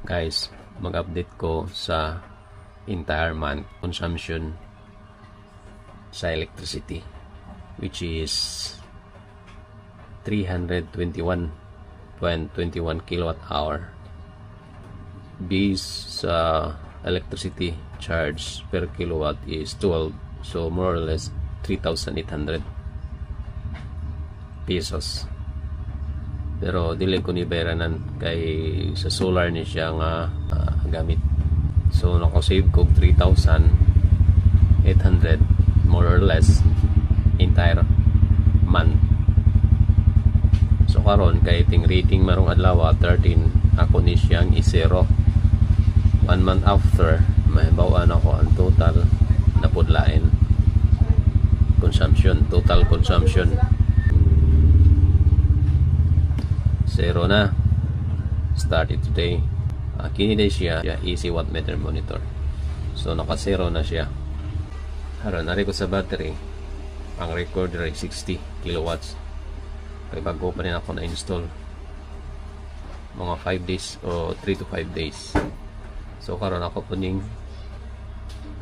Guys, mag-update ko sa entire month consumption sa electricity, which is 321.21 kilowatt hour. Base electricity charge per kilowatt is 12, so more or less 3,800 pesos. Pero dili ko ni bayranan kay sa solar ni siya nga gamit. So nako-save ko 3,800 more or less entire month. So karon kay ting rating marong adlaw 13, ako ni siyang i-zero. 1 month after mahibawaan ako ang total na pudlain consumption, total consumption zero na. Started today. Kini day siya easy watt meter monitor. So naka zero na siya. Haron nari ko sa battery. Ang record ay 60 kilowatts. Kaya bago pa rin ako na install. Mga 5 days o 3 to 5 days. So karon ako puning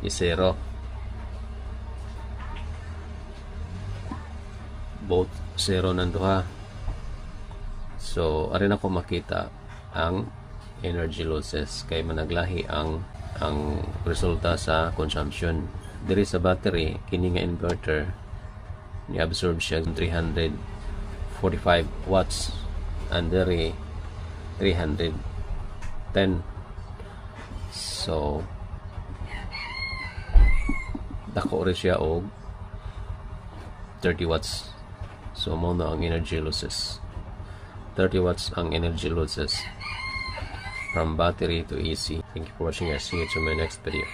i-zero. Both zero nando ha. So, arin ako makita ang energy losses kay managlahi ang resulta sa consumption. Diri sa battery, kini nga inverter ni absorb siya 345 watts and diri 310. So, dako rin siya og 30 watts. So, mo na ang energy losses. 30 watts ang energy losses from battery to AC. Thank you for watching. I'll see you to my next video.